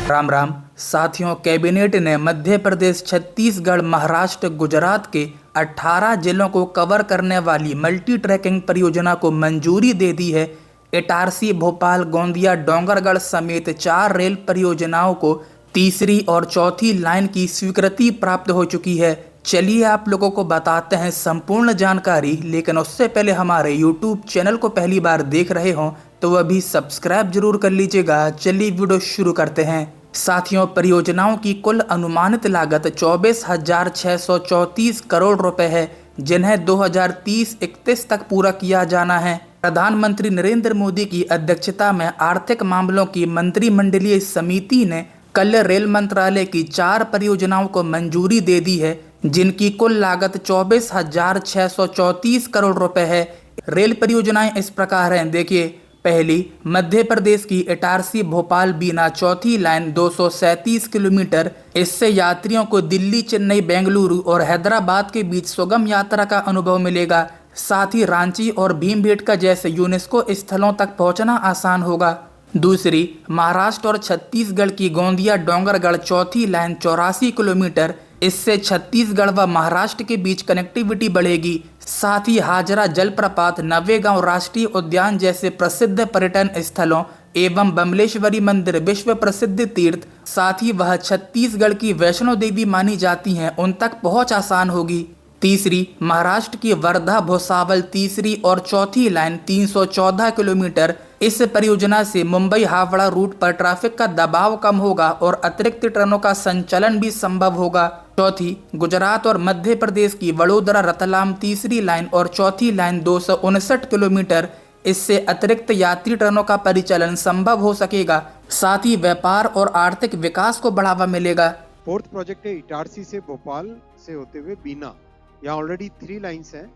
राम राम साथियों, कैबिनेट ने मध्य प्रदेश, छत्तीसगढ़, महाराष्ट्र, गुजरात के 18 जिलों को कवर करने वाली मल्टी ट्रैकिंग परियोजना को मंजूरी दे दी है। इटारसी, भोपाल, गोंदिया, डोंगरगढ़ समेत 4 रेल परियोजनाओं को तीसरी और चौथी लाइन की स्वीकृति प्राप्त हो चुकी है। चलिए आप लोगों को बताते हैं संपूर्ण जानकारी, लेकिन उससे पहले हमारे YouTube चैनल को पहली बार देख रहे हो तो अभी सब्सक्राइब जरूर कर लीजिएगा। चलिए वीडियो शुरू करते हैं। साथियों, परियोजनाओं की कुल अनुमानित लागत 24,634 करोड़ रुपए है, जिन्हें 2030-31 तक पूरा किया जाना है। प्रधानमंत्री नरेंद्र मोदी की अध्यक्षता में आर्थिक मामलों की मंत्रिमंडलीय समिति ने कल रेल मंत्रालय की 4 परियोजनाओं को मंजूरी दे दी है, जिनकी कुल लागत 24,634 करोड़ रुपए है। रेल परियोजनाएं इस प्रकार हैं, देखिए। पहली, मध्य प्रदेश की इटारसी भोपाल बीना चौथी लाइन 237 किलोमीटर। इससे यात्रियों को दिल्ली, चेन्नई, बेंगलुरु और हैदराबाद के बीच सुगम यात्रा का अनुभव मिलेगा। साथ ही रांची और भीमबेटका जैसे यूनेस्को स्थलों तक पहुंचना आसान होगा। दूसरी, महाराष्ट्र और छत्तीसगढ़ की गोंदिया डोंगरगढ़ चौथी लाइन 84 किलोमीटर। इससे छत्तीसगढ़ व महाराष्ट्र के बीच कनेक्टिविटी बढ़ेगी। साथ ही हाजरा जलप्रपात, नवेगांव राष्ट्रीय उद्यान जैसे प्रसिद्ध पर्यटन स्थलों एवं बमलेश्वरी मंदिर विश्व प्रसिद्ध तीर्थ, साथ ही वह छत्तीसगढ़ की वैष्णो देवी मानी जाती हैं, उन तक पहुंच आसान होगी। तीसरी, महाराष्ट्र की वर्धा भुसावल तीसरी और चौथी लाइन 314 किलोमीटर। इस परियोजना से मुंबई हावड़ा रूट पर ट्रैफिक का दबाव कम होगा और अतिरिक्त ट्रेनों का संचालन भी संभव होगा। चौथी, गुजरात और मध्य प्रदेश की वडोदरा रतलाम तीसरी लाइन और चौथी लाइन 259 किलोमीटर। इससे अतिरिक्त यात्री ट्रेनों का परिचालन संभव हो सकेगा। साथ ही व्यापार और आर्थिक विकास को बढ़ावा मिलेगा। फोर्थ प्रोजेक्ट है इटारसी से भोपाल से होते हुए बीना। यहाँ ऑलरेडी 3 लाइन्स हैं,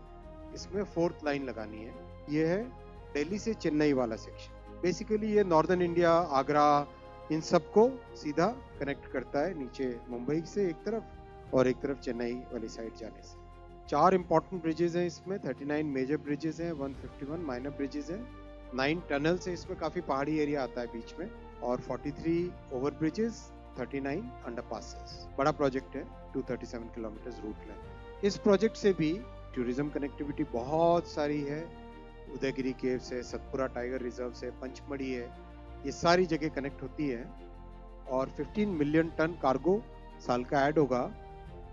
इसमें 4th लाइन लगानी है। ये है दिल्ली से चेन्नई वाला सेक्शन। बेसिकली ये नॉर्दर्न इंडिया, आगरा, इन सबको सीधा कनेक्ट करता है, नीचे मुंबई से एक तरफ और एक तरफ चेन्नई वाली साइड जाने से। 4 इंपॉर्टेंट ब्रिजेस हैं इसमें, 39 मेजर ब्रिजेस हैं, 151 माइनर ब्रिजेस हैं, 9 टनल्स हैं, इसमें काफी पहाड़ी एरिया आता है बीच में, और 43 ओवर ब्रिजेस, 39 अंडरपासेस। बड़ा प्रोजेक्ट है, 237 किलोमीटर रूट लेंथ। इस प्रोजेक्ट से भी टूरिज्म कनेक्टिविटी बहुत सारी है। उदयगिरी केव्स है, सतपुरा टाइगर रिजर्व है, पंचमढ़ी है, ये सारी जगह कनेक्ट होती है। और 15 मिलियन टन कार्गो साल का ऐड होगा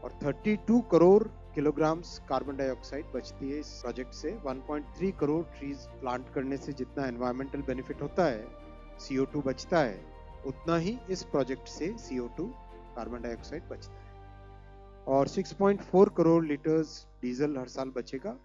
और 32 करोड़ किलोग्राम्स कार्बन डाइऑक्साइड बचती है इस प्रोजेक्ट से। 1.3 करोड़ ट्रीज प्लांट करने से जितना एनवायरमेंटल बेनिफिट होता है, CO2 बचता है, उतना ही इस प्रोजेक्ट से CO2 कार्बन डाइऑक्साइड बचता है। और 6.4 करोड़ लीटर्स डीजल हर साल बचेगा।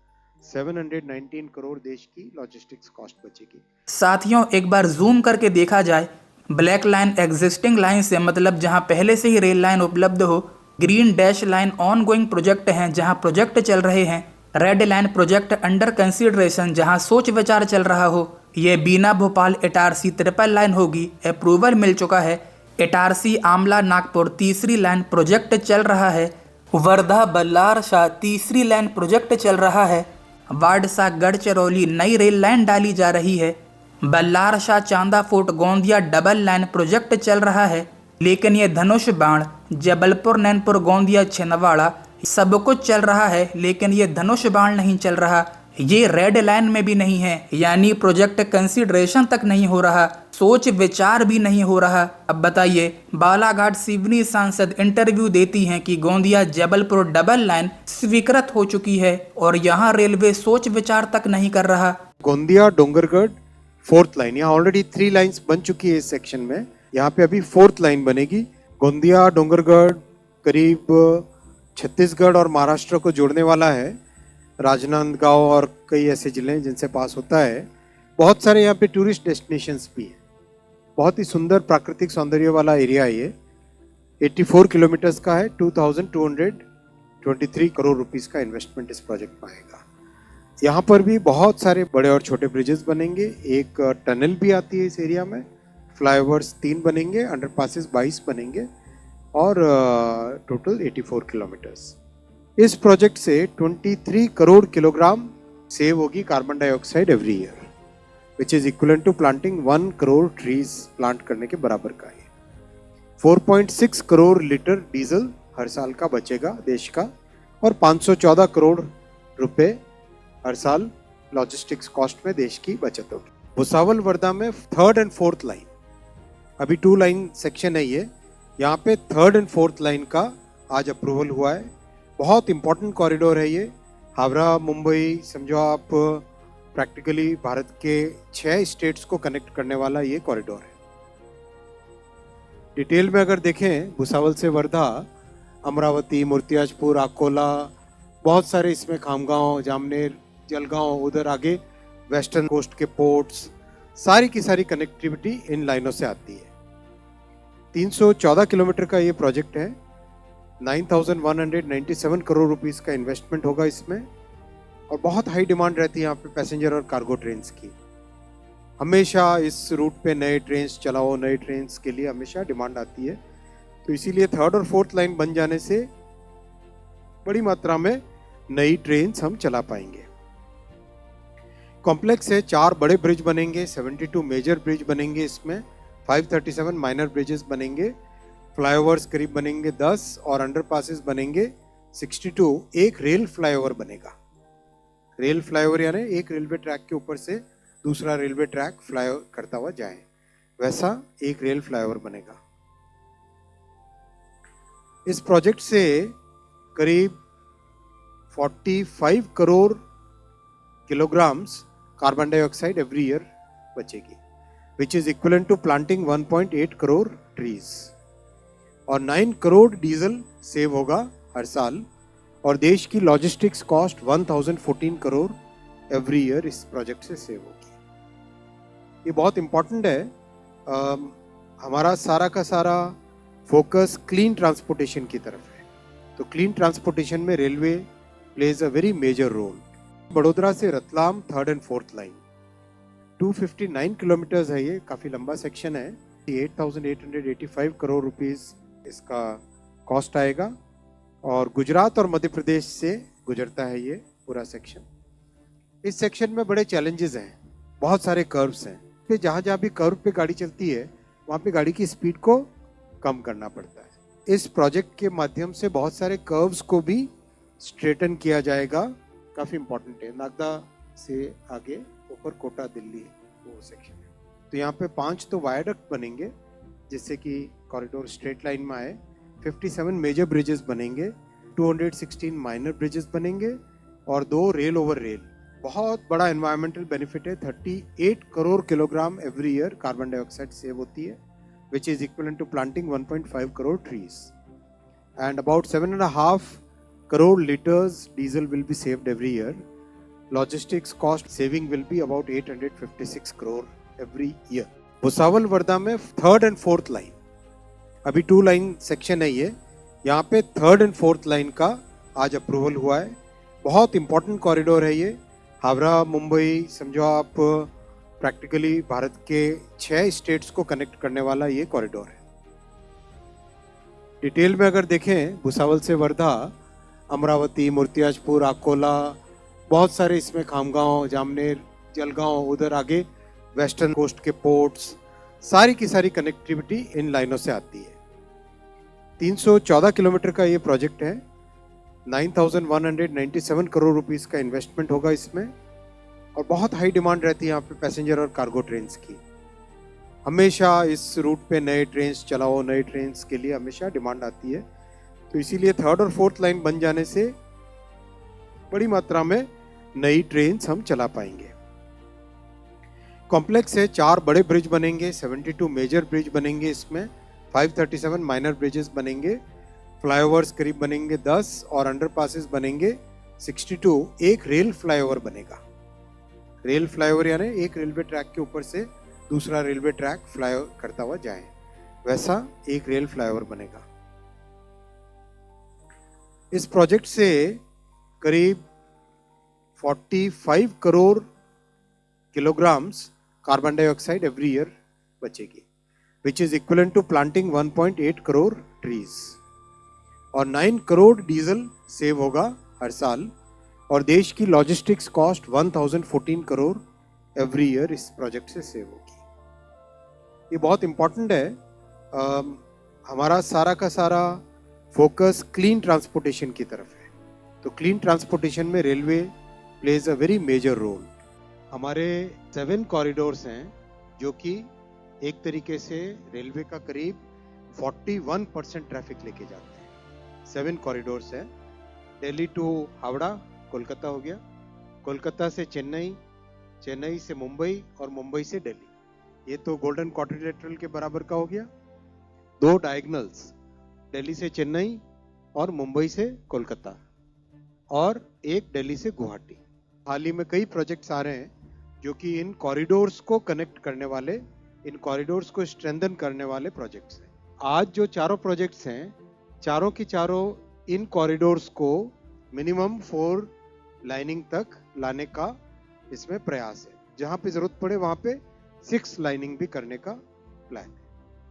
719 करोड़ देश की लॉजिस्टिक्स कॉस्ट बचेगी। साथियों, एक बार जूम करके देखा जाए, ब्लैक लाइन एग्जिस्टिंग लाइन से मतलब जहां पहले से ही रेल लाइन उपलब्ध हो। Green dash line on going project हैं, जहां प्रोजेक्ट चल रहे हैं। Red line project under consideration, जहां सोच विचार चल रहा हो। ये बीना भोपाल इटारसी ट्रिपल लाइन होगी, अप्रूवल मिल चुका है। इटारसी आमला नागपुर तीसरी लाइन प्रोजेक्ट चल रहा है। वर्धा बल्लारशाह तीसरी लाइन प्रोजेक्ट चल रहा है। वाडसा गढ़चिरौली नई रेल लाइन डाली जा रही है। Ballarshah Chanda fort Gondia double line project चल रहा है। लेकिन ये धनुष बाण जबलपुर नैनपुर गोंदिया छिंदवाड़ा सब कुछ चल रहा है, लेकिन ये धनुष बाण नहीं चल रहा। ये रेड लाइन में भी नहीं है, यानी प्रोजेक्ट कंसिडरेशन तक नहीं हो रहा, सोच विचार भी नहीं हो रहा। अब बताइए, बालाघाट सिवनी सांसद इंटरव्यू देती हैं कि गोंदिया जबलपुर डबल लाइन स्वीकृत हो चुकी है और यहाँ रेलवे सोच विचार तक नहीं कर रहा। गोंदिया डोंगरगढ़ 4th लाइन, यहाँ ऑलरेडी 3 लाइन्स बन चुकी है इस सेक्शन में, यहाँ पे अभी 4th लाइन बनेगी। गोंदिया डोंगरगढ़ करीब छत्तीसगढ़ और महाराष्ट्र को जोड़ने वाला है। राजनांदगांव और कई ऐसे जिले हैं जिनसे पास होता है। बहुत सारे यहाँ पे टूरिस्ट डेस्टिनेशंस भी हैं। बहुत ही सुंदर प्राकृतिक सौंदर्य वाला एरिया है ये। 84 किलोमीटर्स का है। 2223 करोड़ रुपीस का इन्वेस्टमेंट इस प्रोजेक्ट में आएगा। यहाँ पर भी बहुत सारे बड़े और छोटे ब्रिजेस बनेंगे। एक टनल भी आती है इस एरिया में। फ्लाईओवर्स 3 बनेंगे, अंडरपासेस 22 बनेंगे और टोटल 84 किलोमीटर्स। इस प्रोजेक्ट से 23 करोड़ किलोग्राम सेव होगी carbon dioxide every year, which is equivalent to planting 1 crore trees plant करने के बराबर का है। 4.6 करोड़ लीटर डीजल हर साल का बचेगा देश का, और 514 करोड़ रुपए हर साल लॉजिस्टिक्स कॉस्ट में देश की बचत होगी। भुसावल वर्धा में 3rd and 4th लाइन, अभी 2 लाइन सेक्शन है ये, यहाँ पे 3rd and 4th लाइन का आज अप्रूवल हुआ है। बहुत इंपॉर्टेंट कॉरिडोर है ये, हावड़ा मुंबई समझो आप, प्रैक्टिकली भारत के 6 स्टेट्स को कनेक्ट करने वाला ये कॉरिडोर है। डिटेल में अगर देखें, भुसावल से वर्धा, अमरावती, मूर्तियाजपुर, अकोला, बहुत सारे इसमें खामगांव, जामनेर, जलगांव, उधर आगे वेस्टर्न कोस्ट के पोर्ट्स, सारी की सारी कनेक्टिविटी इन लाइनों से आती है। 314 किलोमीटर का ये प्रोजेक्ट है। 9,197 करोड़ रुपीस का इन्वेस्टमेंट होगा इसमें, और बहुत हाई डिमांड रहती है यहाँ पे पैसेंजर और कार्गो ट्रेन्स की। हमेशा इस रूट पे नए ट्रेन्स चलाओ, नए ट्रेन्स के लिए हमेशा डिमांड आती है, तो इसीलिए 3rd और 4th लाइन बन जाने से बड़ी मात्रा में नई ट्रेन्स हम चला पाएंगे। कॉम्प्लेक्स है, 4 बड़े ब्रिज बनेंगे, 72 मेजर ब्रिज बनेंगे इसमें, 537 माइनर ब्रिजेस बनेंगे, फ्लाईओवर्स करीब बनेंगे 10, और अंडरपासेस बनेंगे 62। एक रेल फ्लाईओवर बनेगा। रेल फ्लाईओवर यानी एक रेलवे ट्रैक के ऊपर से दूसरा रेलवे ट्रैक फ्लाई करता हुआ जाए, वैसा एक रेल फ्लाईओवर बनेगा। इस प्रोजेक्ट से करीब 45 crore kilograms carbon dioxide every year बचेगी, which is equivalent to planting 1.8 crore trees, और 9 करोड़ डीजल सेव होगा हर साल, और देश की logistics cost 1014 crore every year इस प्रोजेक्ट से सेव होगी। ये बहुत इंपॉर्टेंट है। हमारा सारा का सारा फोकस क्लीन ट्रांसपोर्टेशन की तरफ है, तो क्लीन ट्रांसपोर्टेशन में railway plays a very major role. Vadodara से Ratlam 3rd and 4th line 259 kilometres है, ये काफ़ी लंबा सेक्शन है। 8,885 करोड़ रुपीस इसका कॉस्ट आएगा, और गुजरात और मध्य प्रदेश से गुजरता है ये पूरा सेक्शन। इस सेक्शन में बड़े चैलेंजेस हैं, बहुत सारे कर्व्स हैं, फिर जहाँ जहाँ भी कर्व पे गाड़ी चलती है वहाँ पे गाड़ी की स्पीड को कम करना पड़ता है। इस प्रोजेक्ट के माध्यम से बहुत सारे कर्व्स को भी स्ट्रेटन किया जाएगा, काफ़ी इंपॉर्टेंट है। नागदा से आगे ऊपर कोटा दिल्ली वो सेक्शन है, तो यहाँ पे 5 तो वायाडक्ट बनेंगे जिससे कि कॉरिडोर स्ट्रेट लाइन में आए। 57 मेजर ब्रिजेस बनेंगे, 216 माइनर ब्रिजेस बनेंगे, और 2 रेल ओवर रेल। बहुत बड़ा एनवायरमेंटल बेनिफिट है। 38 crore kilogram every year carbon dioxide save होती है, which is equivalent to planting 1.5 crore trees, and about 7.5 crore litres diesel will be saved every year. Logistics cost saving will be about 856 crore every year. Bhusawal Wardha में 3rd and 4th line, अभी 2 line section है ये, यहाँ पे 3rd and 4th line का आज approval हुआ है। बहुत इंपॉर्टेंट कॉरिडोर है ये, हावड़ा मुंबई समझो आप, प्रैक्टिकली भारत के 6 स्टेट्स को कनेक्ट करने वाला ये कॉरिडोर है। डिटेल में अगर देखें, भुसावल से वर्धा, अमरावती, मूर्तियाजपुर, अकोला, बहुत सारे इसमें खामगांव, जामनेर, जलगांव, उधर आगे वेस्टर्न कोस्ट के पोर्ट्स, सारी की सारी कनेक्टिविटी इन लाइनों से आती है। 314 किलोमीटर का ये प्रोजेक्ट है। 9,197 करोड़ रुपीस का इन्वेस्टमेंट होगा इसमें, और बहुत हाई डिमांड रहती है यहाँ पे पैसेंजर और कार्गो ट्रेन्स की। हमेशा इस रूट पे नए ट्रेन्स चलाओ, नए ट्रेन्स के लिए हमेशा डिमांड आती है, तो इसीलिए 3rd और 4th लाइन बन जाने से बड़ी मात्रा में नई ट्रेन्स हम चला पाएंगे। कॉम्प्लेक्स है, 4 बड़े ब्रिज बनेंगे, 72 मेजर ब्रिज बनेंगे इसमें, 537 माइनर ब्रिजेस बनेंगे, फ्लाईओवर्स करीब बनेंगे 10, और अंडरपासेस बनेंगे 62। एक रेल फ्लाईओवर बनेगा। रेल फ्लाईओवर यानी एक रेलवे ट्रैक के ऊपर से दूसरा रेलवे ट्रैक फ्लाई करता हुआ जाए, वैसा एक रेल फ्लाईओवर बनेगा। इस प्रोजेक्ट से करीब 45 crore kilograms carbon dioxide every year बचेगी, which is equivalent to planting 1.8 crore trees, और 9 करोड़ डीजल सेव होगा हर साल, और देश की logistics cost 1014 crore every year इस प्रोजेक्ट से सेव होगी। ये बहुत इंपॉर्टेंट है। हमारा सारा का सारा फोकस क्लीन ट्रांसपोर्टेशन की तरफ है। तो क्लीन ट्रांसपोर्टेशन में railway plays a very major role. हमारे 7 कॉरिडोर्स हैं जो कि एक तरीके से रेलवे का करीब 41% ट्रैफिक लेके जाते हैं। 7 कॉरिडोर्स हैं। दिल्ली टू हावड़ा कोलकाता हो गया, कोलकाता से चेन्नई, चेन्नई से मुंबई और मुंबई से दिल्ली। ये तो गोल्डन क्वाड्रिलेटरल के बराबर का हो गया। 2 डायगनल्स, दिल्ली से चेन्नई और मुंबई से कोलकाता, और एक दिल्ली से गुवाहाटी। हाल ही में कई प्रोजेक्ट्स आ रहे हैं जो कि इन कॉरिडोर्स को कनेक्ट करने वाले, इन कॉरिडोर्स को स्ट्रेंथन करने वाले प्रोजेक्ट्स हैं। आज जो चारों प्रोजेक्ट्स हैं, चारों की चारों इन कॉरिडोर्स को मिनिमम 4 लाइनिंग तक लाने का इसमें प्रयास है। जहां पे जरूरत पड़े वहां पे 6 लाइनिंग भी करने का प्लान है।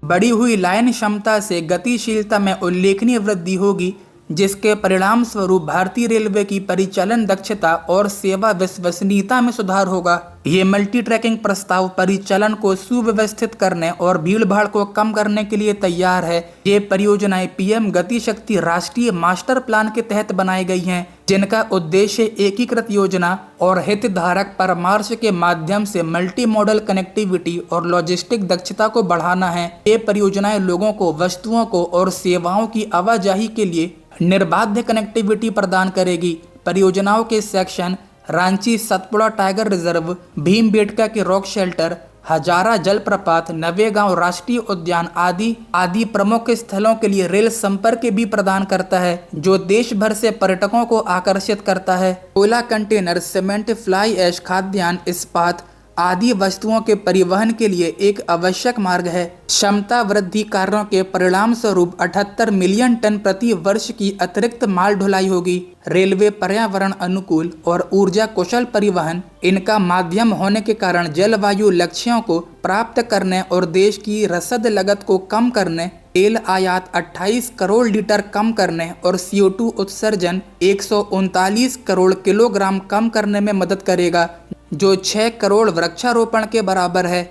बढ़ी हुई लाइन क्षमता से गतिशीलता में उल्लेखनीय वृद्धि होगी, जिसके परिणाम स्वरूप भारतीय रेलवे की परिचालन दक्षता और सेवा विश्वसनीयता में सुधार होगा। ये मल्टी ट्रैकिंग प्रस्ताव परिचालन को सुव्यवस्थित करने और भीड़भाड़ को कम करने के लिए तैयार है। ये परियोजनाएं पीएम गति शक्ति राष्ट्रीय मास्टर प्लान के तहत बनाई गई हैं, जिनका उद्देश्य एकीकृत योजना और हितधारक परामर्श के माध्यम से मल्टी मॉडल कनेक्टिविटी और लॉजिस्टिक दक्षता को बढ़ाना है। ये परियोजनाएं लोगों को वस्तुओं को और सेवाओं की आवाजाही के लिए निर्बाध कनेक्टिविटी प्रदान करेगी। परियोजनाओं के section Ranchi Satpura tiger reserve, Bhimbetka के रॉक शेल्टर, हजारा जलप्रपात, नवेगांव राष्ट्रीय उद्यान आदि प्रमुख स्थलों के लिए रेल संपर्क भी प्रदान करता है, जो देश भर से पर्यटकों को आकर्षित करता है। कोयला, कंटेनर, सीमेंट, फ्लाई ऐश, खाद्यान्न, इस्पात आदि वस्तुओं के परिवहन के लिए एक आवश्यक मार्ग है। क्षमता वृद्धि कार्यों के परिणाम स्वरूप 78 मिलियन टन प्रति वर्ष की अतिरिक्त माल ढुलाई होगी। रेलवे पर्यावरण अनुकूल और ऊर्जा कुशल परिवहन इनका माध्यम होने के कारण जलवायु लक्ष्यों को प्राप्त करने और देश की रसद लागत को कम करने, तेल आयात 28 करोड़ लीटर कम करने और CO2 उत्सर्जन 139 करोड़ किलोग्राम कम करने में मदद करेगा, जो 6 करोड़ वृक्षारोपण के बराबर है।